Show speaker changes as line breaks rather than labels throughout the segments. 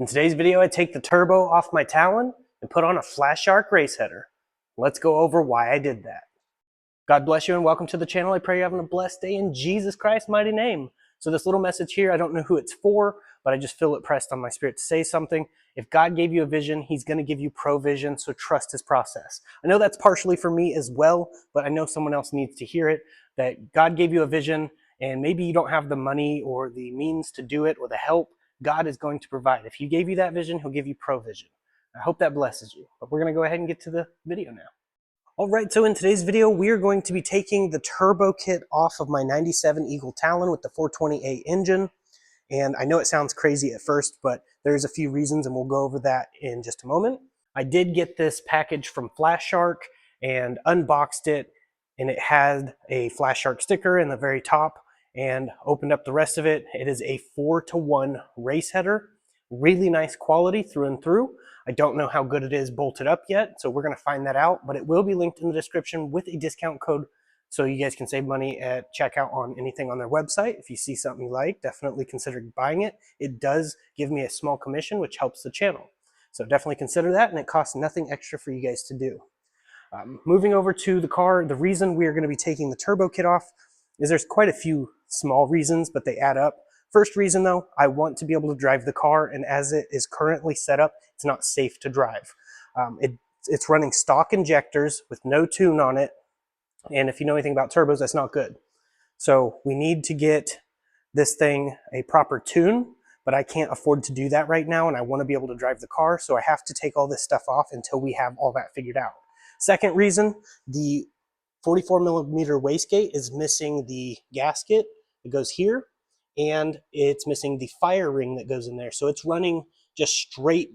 In today's video, I take the turbo off my Talon and put on a Flashark race header. Let's go over why I did that. God bless you and welcome to the channel. I pray you're having a blessed day in Jesus Christ's mighty name. So this little message here, I don't know who it's for, but I just feel it pressed on my spirit to say something. If God gave you a vision, he's going to give you provision, so trust his process. I know that's partially for me as well, but I know someone else needs to hear it, that God gave you a vision and maybe you don't have the money or the means to do it or the help. God is going to provide. If he gave you that vision, he'll give you provision. I hope that blesses you. But we're going to go ahead and get to the video now. All right, so in today's video, we are going to be taking the turbo kit off of my 97 Eagle Talon with the 420A engine. And I know it sounds crazy at first, but there's a few reasons, and we'll go over that in just a moment. I did get this package from Flashark and unboxed it, and it had a Flashark sticker in the very top, and opened up the rest of it. It is a 4-to-1 race header. Really nice quality through and through. I don't know how good it is bolted up yet, so we're going to find that out, but it will be linked in the description with a discount code so you guys can save money at checkout on anything on their website. If you see something you like, definitely consider buying it. It does give me a small commission, which helps the channel. So definitely consider that, and it costs nothing extra for you guys to do. Moving over to the car, the reason we're going to be taking the turbo kit off is there's quite a few small reasons, but they add up. First reason though, I want to be able to drive the car, and as it is currently set up, it's not safe to drive. It's running stock injectors with no tune on it, and if you know anything about turbos, that's not good. So we need to get this thing a proper tune, but I can't afford to do that right now, and I want to be able to drive the car, so I have to take all this stuff off until we have all that figured out. Second reason, the 44mm wastegate is missing the gasket that goes here, and it's missing the fire ring that goes in there. So it's running just straight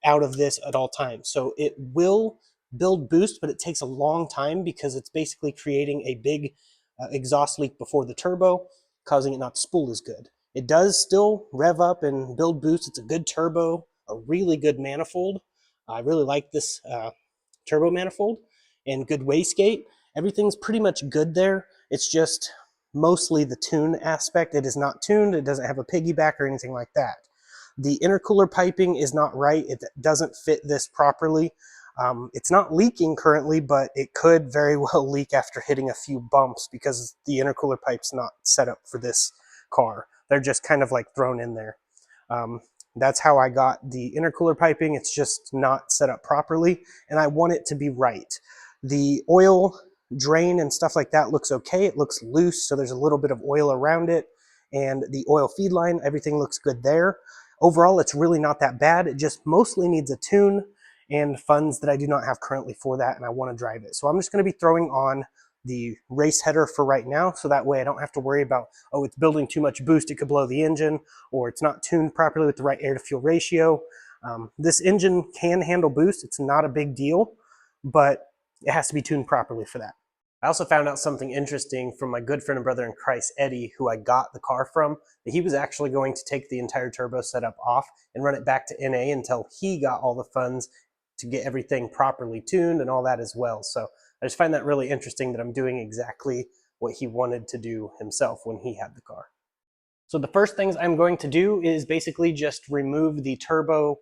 out of this at all times. So it will build boost, but it takes a long time because it's basically creating a big exhaust leak before the turbo, causing it not to spool as good. It does still rev up and build boost. It's a good turbo, a really good manifold. I really like this turbo manifold, and good wastegate. Everything's pretty much good there. It's just mostly the tune aspect. It is not tuned. It doesn't have a piggyback or anything like that. The intercooler piping is not right. It doesn't fit this properly. It's not leaking currently, but it could very well leak after hitting a few bumps because the intercooler pipe's not set up for this car. They're just kind of like thrown in there. That's how I got the intercooler piping. It's just not set up properly, and I want it to be right. The oil drain and stuff like that looks okay. It looks loose, so there's a little bit of oil around it, and the oil feed line, everything looks good there. Overall, it's really not that bad. It just mostly needs a tune and funds that I do not have currently for that, and I want to drive it. So I'm just going to be throwing on the race header for right now, so that way I don't have to worry about, oh, it's building too much boost, it could blow the engine, or it's not tuned properly with the right air to fuel ratio. This engine can handle boost. It's not a big deal, but it has to be tuned properly for that. I also found out something interesting from my good friend and brother in Christ, Eddie, who I got the car from, that he was actually going to take the entire turbo setup off and run it back to NA until he got all the funds to get everything properly tuned and all that as well. So I just find that really interesting that I'm doing exactly what he wanted to do himself when he had the car. So the first things I'm going to do is basically just remove the turbo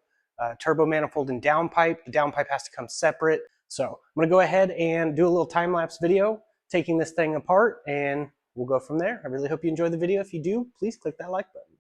manifold and downpipe. The downpipe has to come separate. So I'm going to go ahead and do a little time-lapse video taking this thing apart, and we'll go from there. I really hope you enjoy the video. If you do, please click that like button.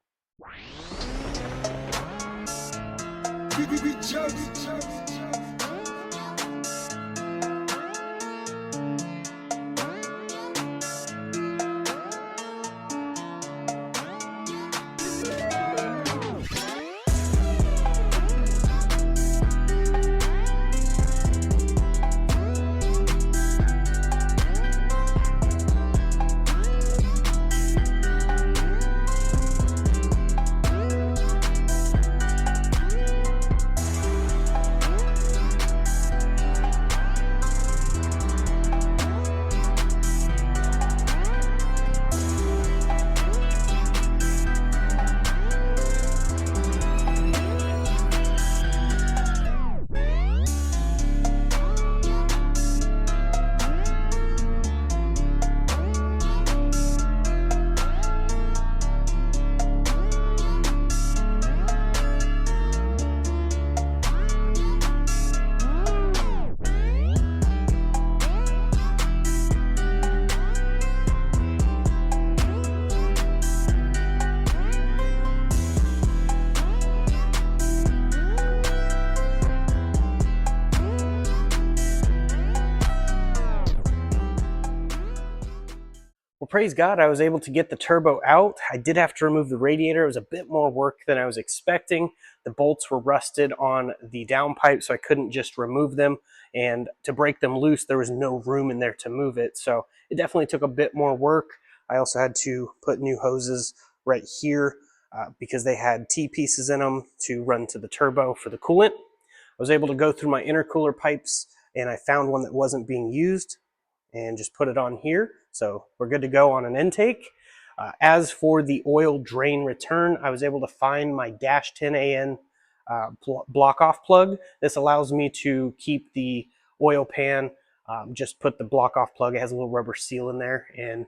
praise God, I was able to get the turbo out. I did have to remove the radiator. It was a bit more work than I was expecting. The bolts were rusted on the downpipe, so I couldn't just remove them. And to break them loose, there was no room in there to move it. So it definitely took a bit more work. I also had to put new hoses right here because they had T-pieces in them to run to the turbo for the coolant. I was able to go through my intercooler pipes, and I found one that wasn't being used and just put it on here. So we're good to go on an intake. As for the oil drain return, I was able to find my dash 10AN block off plug. This allows me to keep the oil pan, just put the block off plug. It has a little rubber seal in there, and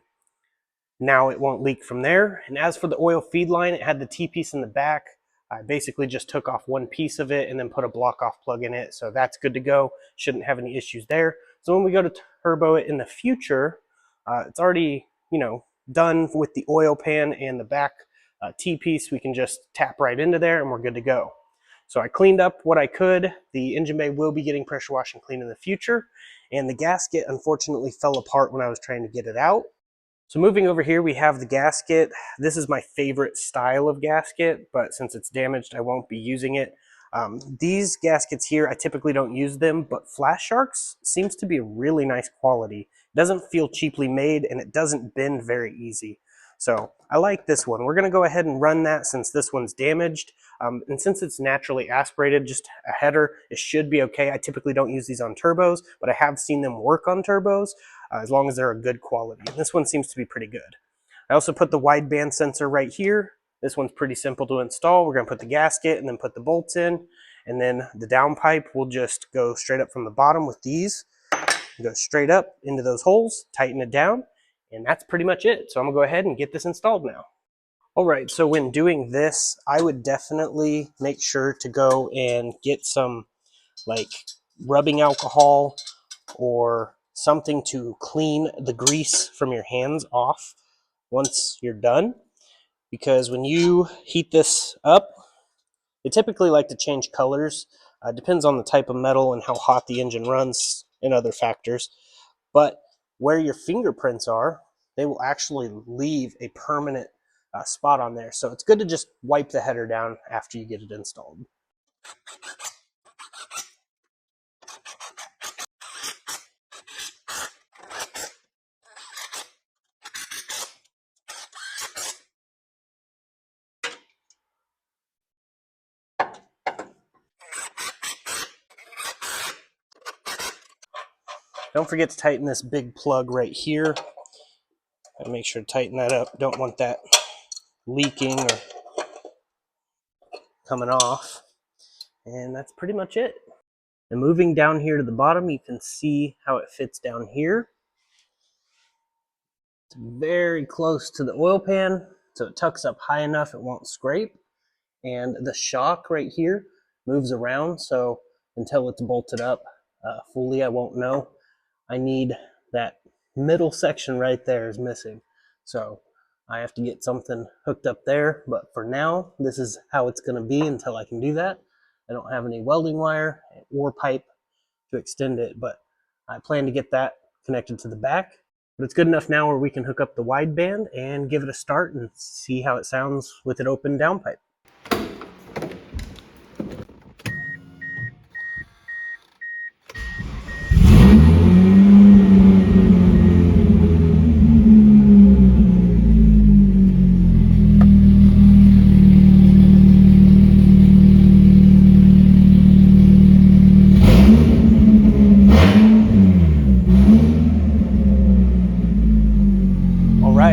now it won't leak from there. And as for the oil feed line, it had the T-piece in the back. I basically just took off one piece of it and then put a block off plug in it. So that's good to go. Shouldn't have any issues there. So when we go to turbo it in the future, it's already, done with the oil pan and the back T-piece. We can just tap right into there and we're good to go. So I cleaned up what I could. The engine bay will be getting pressure washed and cleaned in the future. And the gasket unfortunately fell apart when I was trying to get it out. So moving over here, we have the gasket. This is my favorite style of gasket, but since it's damaged, I won't be using it. These gaskets here, I typically don't use them, but Flashark's seems to be a really nice quality. It doesn't feel cheaply made, and it doesn't bend very easy. So I like this one. We're gonna go ahead and run that since this one's damaged. And since it's naturally aspirated, just a header, it should be okay. I typically don't use these on turbos, but I have seen them work on turbos as long as they're a good quality. And this one seems to be pretty good. I also put the wideband sensor right here. This one's pretty simple to install. We're gonna put the gasket and then put the bolts in. And then the downpipe will just go straight up from the bottom with these. Go straight up into those holes, tighten it down, and that's pretty much it. So I'm gonna go ahead and get this installed now. All right, so when doing this, I would definitely make sure to go and get some like rubbing alcohol or something to clean the grease from your hands off once you're done. Because when you heat this up, they typically like to change colors. Depends on the type of metal and how hot the engine runs and other factors. But where your fingerprints are, they will actually leave a permanent spot on there. So it's good to just wipe the header down after you get it installed. Don't forget to tighten this big plug right here. And make sure to tighten that up. Don't want that leaking or coming off. And that's pretty much it. And moving down here to the bottom, you can see how it fits down here. It's very close to the oil pan, so it tucks up high enough it won't scrape. And the shock right here moves around, so until it's bolted up fully, I won't know. I need that middle section right there is missing. So I have to get something hooked up there, but for now, this is how it's gonna be until I can do that. I don't have any welding wire or pipe to extend it, but I plan to get that connected to the back. But it's good enough now where we can hook up the wideband and give it a start and see how it sounds with it open downpipe.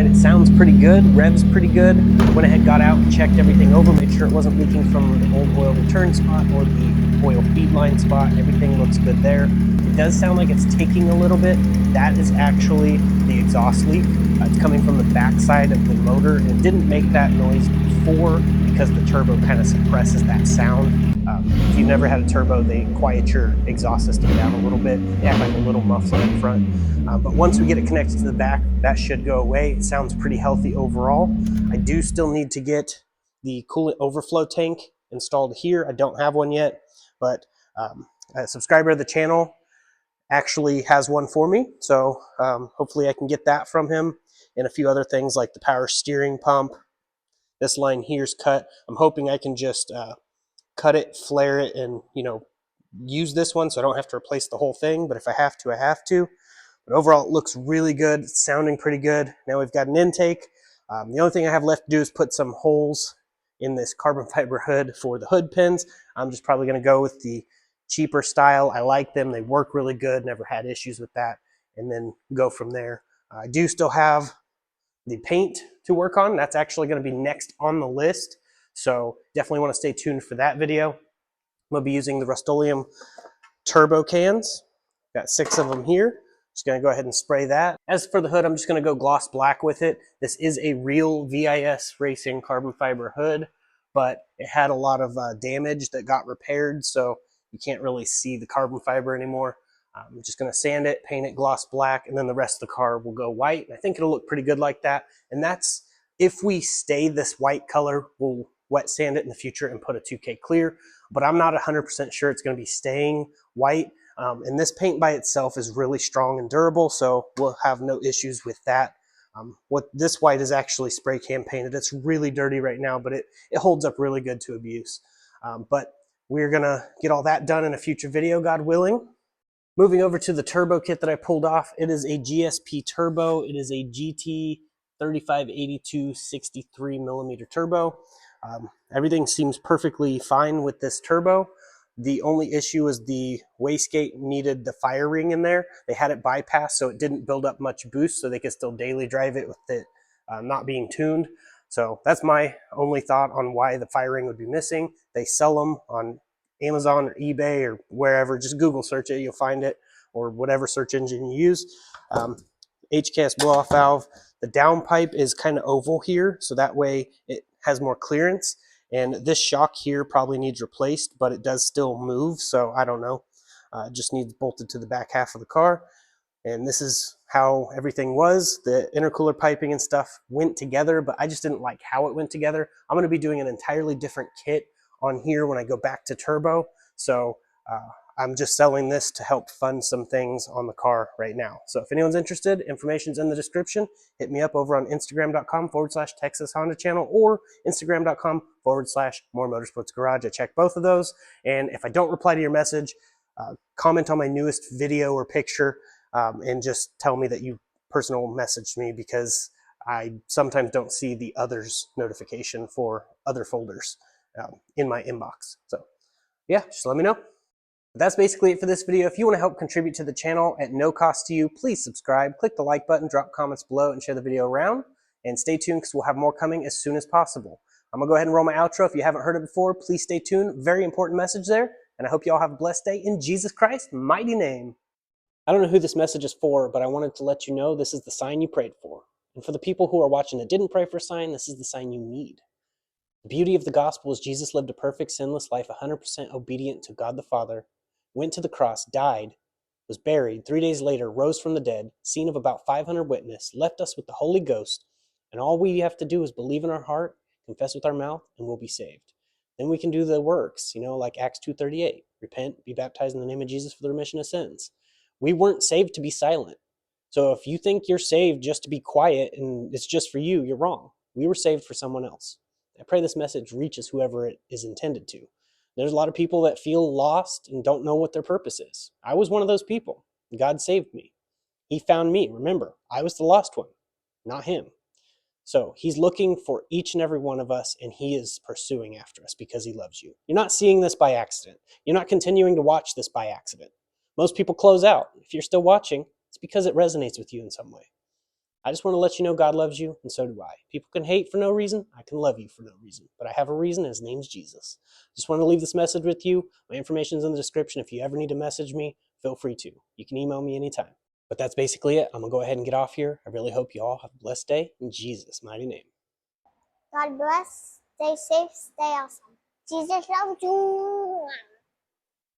It sounds pretty good, revs pretty good. Went ahead, got out and checked everything over, made sure it wasn't leaking from the old oil return spot or the oil feed line spot. Everything looks good there. It does sound like it's taking a little bit. That is actually the exhaust leak. It's coming from the backside of the motor, and it didn't make that noise before because the turbo kind of suppresses that sound. If you've never had a turbo, they quiet your exhaust system down a little bit. They act like a little muffler in front. But once we get it connected to the back, that should go away. It sounds pretty healthy overall. I do still need to get the coolant overflow tank installed here. I don't have one yet, but a subscriber of the channel actually has one for me. So hopefully I can get that from him. and a few other things like the power steering pump. This line here is cut. I'm hoping I can just cut it, flare it, and use this one so I don't have to replace the whole thing. But if I have to, I have to. But overall, it looks really good. It's sounding pretty good. Now we've got an intake. The only thing I have left to do is put some holes in this carbon fiber hood for the hood pins. I'm just probably going to go with the cheaper style. I like them. They work really good. Never had issues with that. And then go from there. I do still have the paint to work on. That's actually going to be next on the list. So definitely want to stay tuned for that video. I'm going to be using the Rust-Oleum turbo cans. Got 6 of them here. Just going to go ahead and spray that. As for the hood, I'm just going to go gloss black with it. This is a real VIS Racing carbon fiber hood, but it had a lot of damage that got repaired, so you can't really see the carbon fiber anymore. I'm just going to sand it, paint it gloss black, and then the rest of the car will go white. I think it'll look pretty good like that. And that's, if we stay this white color, we'll wet sand it in the future and put a 2K clear. But I'm not 100% sure it's going to be staying white. And this paint by itself is really strong and durable, so we'll have no issues with that. What this white is actually spray can painted. It's really dirty right now, but it holds up really good to abuse. But we're going to get all that done in a future video, God willing. Moving over to the turbo kit that I pulled off, it is a GSP turbo. It is a GT 3582 63 millimeter turbo. Everything seems perfectly fine with this turbo. The only issue is the wastegate needed the fire ring in there. They had it bypassed, so it didn't build up much boost, so they could still daily drive it with it not being tuned. So that's my only thought on why the fire ring would be missing. They sell them on Amazon or eBay or wherever. Just Google search it, you'll find it, or whatever search engine you use. HKS blow-off valve. The downpipe is kind of oval here, so that way it has more clearance. And this shock here probably needs replaced, but it does still move, so I don't know. It just needs bolted to the back half of the car. And this is how everything was. The intercooler piping and stuff went together, but I just didn't like how it went together. I'm going to be doing an entirely different kit on here when I go back to turbo. So I'm just selling this to help fund some things on the car right now. So if anyone's interested, information's in the description. Hit me up over on Instagram.com/Texas Honda channel or Instagram.com/More Motorsports Garage. I check both of those. And if I don't reply to your message, comment on my newest video or picture and just tell me that you personal messaged me, because I sometimes don't see the others notification for other folders in my inbox. So yeah, just let me know. But that's basically it for this video. If you want to help contribute to the channel at no cost to you, please subscribe, click the like button, drop comments below, and share the video around. And stay tuned because we'll have more coming as soon as possible. I'm going to go ahead and roll my outro. If you haven't heard it before, please stay tuned. Very important message there. And I hope you all have a blessed day in Jesus Christ's mighty name. I don't know who this message is for, but I wanted to let you know this is the sign you prayed for. And for the people who are watching that didn't pray for a sign, this is the sign you need. The beauty of the gospel is Jesus lived a perfect, sinless life, 100% obedient to God the Father, went to the cross, died, was buried, 3 days later, rose from the dead, seen of about 500 witnesses, left us with the Holy Ghost, and all we have to do is believe in our heart, confess with our mouth, and we'll be saved. Then we can do the works, like Acts 2:38, repent, be baptized in the name of Jesus for the remission of sins. We weren't saved to be silent. So if you think you're saved just to be quiet and it's just for you, you're wrong. We were saved for someone else. I pray this message reaches whoever it is intended to. There's a lot of people that feel lost and don't know what their purpose is. I was one of those people. God saved me. He found me. Remember, I was the lost one, not him. So he's looking for each and every one of us, and he is pursuing after us because he loves you. You're not seeing this by accident. You're not continuing to watch this by accident. Most people close out. If you're still watching, it's because it resonates with you in some way. I just want to let you know God loves you, and so do I. People can hate for no reason. I can love you for no reason. But I have a reason, and his name's Jesus. Just want to leave this message with you. My information's in the description. If you ever need to message me, feel free to. You can email me anytime. But that's basically it. I'm going to go ahead and get off here. I really hope you all have a blessed day in Jesus' mighty name.
God bless. Stay safe. Stay awesome. Jesus loves you.